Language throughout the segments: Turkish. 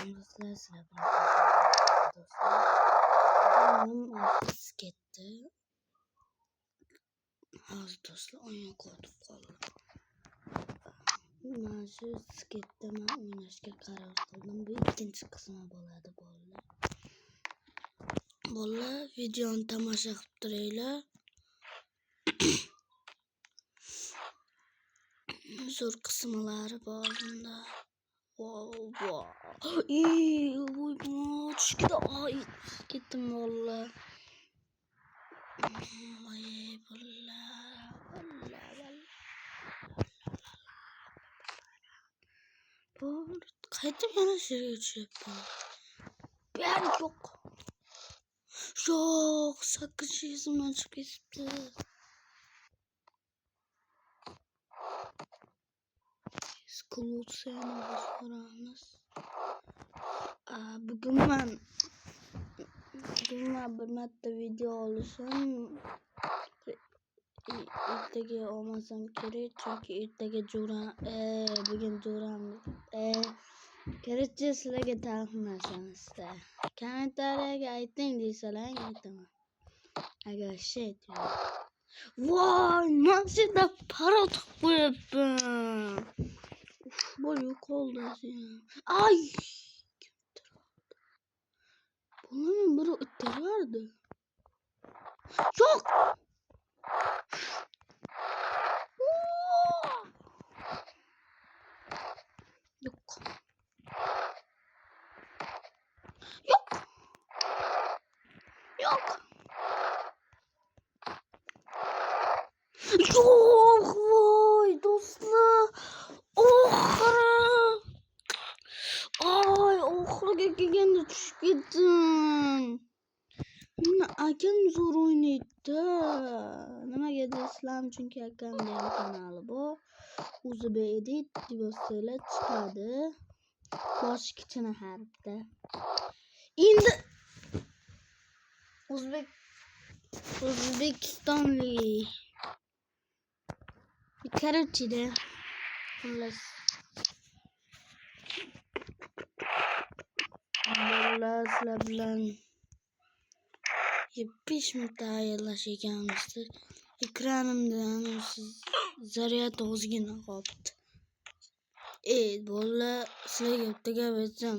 Dostlar sıra dostlar. Benim ofis gitti. Az dostlar oyun koyduk qoldi. Mana shu sketda men o'ynashga qaror qildim. Bu ikkinchi qismi bo'ladi bolalar. Bolalar videoni tomosha qilib turinglar. Zo'r qismlari bor bunda. Wow. Voy, tushkida ketdim bolalar. Voy bolalar. Qaytib yana sherga tushyapman. Ben yo'q. Yo'q, 800 mdan chiqib ketibdi. Sklutsiyani ko'ramiz. Bugun men bir marta video olishim ertaga olmasam kerak, chunki ertaga bugun jo'ramiz. Kerakchi sizlarga taqdim narsamizda. Kommentariyaga ayting desalar aytaman. Agar voy, men senda parod qo'yibman. Boy yo'qoldi sen. Ay! Bunun biri ittirardi. Yo'q! Yo'q. Yo'q. Yo'q. Yo'q, voy do'stlar. Oxiriga kelganda tushib ketdim. Buni akam zo'r o'ynaydi. Nimaga deysizlar? Chunki akamning kanali bor. O'zibe edit deb yozsanglar chiqadi. Bosh kichkina harfda. Endi O'zbekistonlik Karachi'da xullas sizlar bilan 5 minut ayarlash ekanmiz. Ekranimdan zaryad ozgina qolibdi. Bolalar, sizlarga bitta gap aytsam,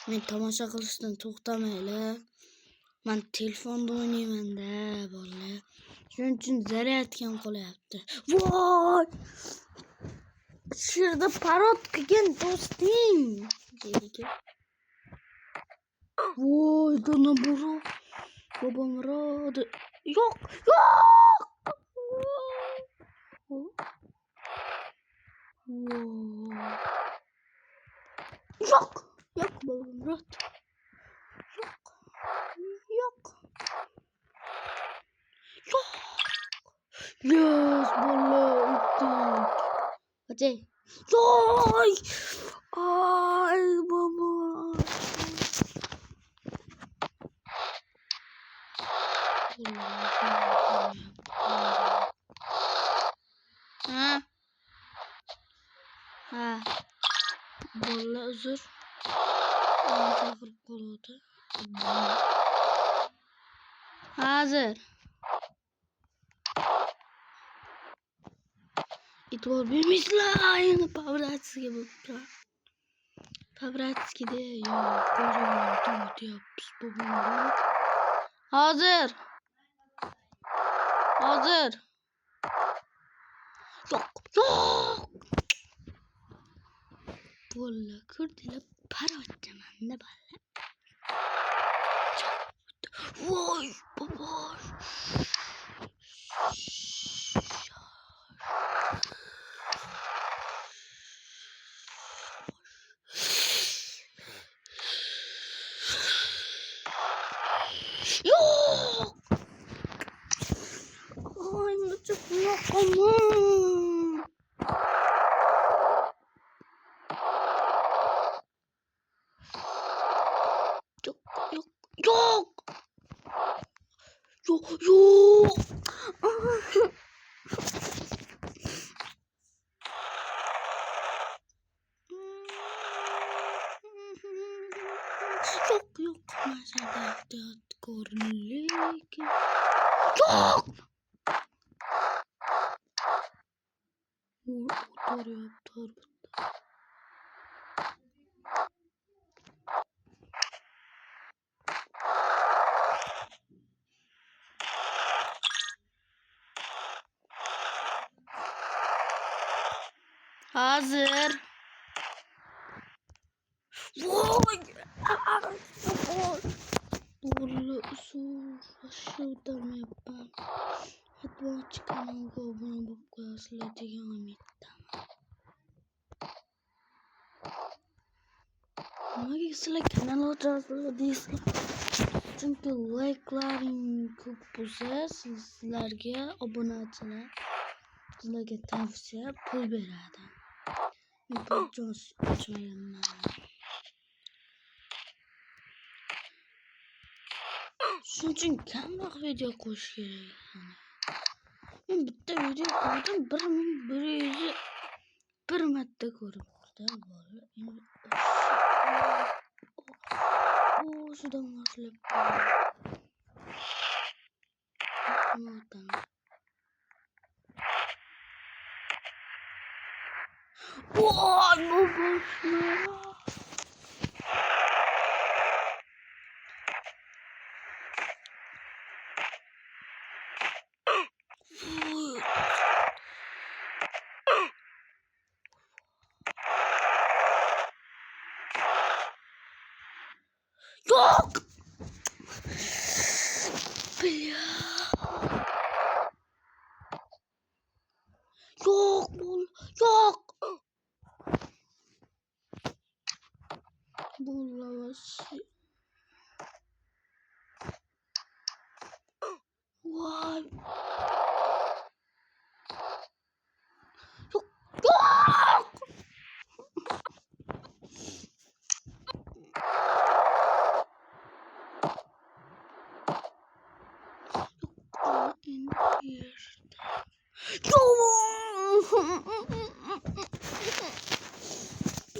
men tomosha qilishdan to'xtamanglar. Men telefonda o'ynayman-da, bolalar. Shuning uchun zaryad ham qolyapti. Voy! Sherda parod qilgan do'sting. Voy, dona buru. Babam rodi. Yo'q, yo'q. Yo'q, yo'q babam rodi. Yo'q. Yes, bolalar o'tdik. Hadi. Yoy! Ay baba. Bolalar uzr. Chaqirib qoladi. Hozir. E'tibor bermaysizlar, endi pavratskiga bo'libdi. Pavratskida yo'q, ko'rib o'tyapmiz bobom. Hozir. Yo'q. Bolalar, ko'rdinglar, parodchiman-da bolalar. Voy, bobo. Yo'q. Ay, mucho yo'qman. Yo'q. Yok. Mesela ehtiyat kornilik. Yok. Otur yaptır. Hazır. Vay. Doğru usul şuradan yapalım. Hadi bu çıkanı abone bu klasla devam et. Mesela kanal adresleri değilse çünkü like'ların kupası sizlerge abone olsunlar. Sizlerge tavsiye pul beradi. Yapacağız açmayın. Şunun için kamera video koş gerek. Ben bitta video koydum bir yüzü bir madde koydum. O şuradan başlayıp. Oradan. Vay bu boşuna. Yok. Yok bul. Yok. Bulamazsın. Vay. Yok. Yok.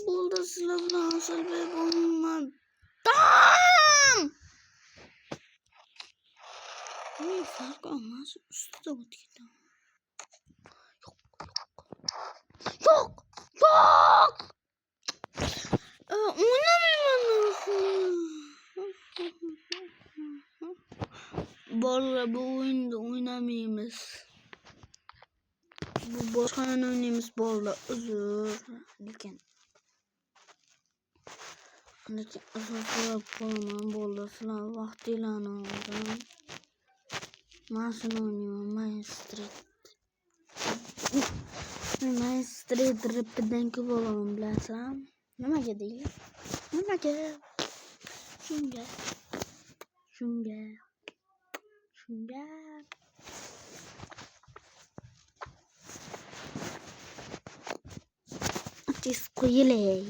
Burada silahla nasıl bir bulunmadan. Ne fark olmaz. Üstte de gitti. Yok. Oynamıyorum. Bu oyunda oynamayımız. Bu başka oynayımız bolla özür. Lekin özür koymam bolla falan vaktiyle aldım. Maşın oynuyorum Main Street. Main Street rapiden ki bolamam bilasam. Nimaga deydi? Nimaga? Shunga. Tez qo'yilay.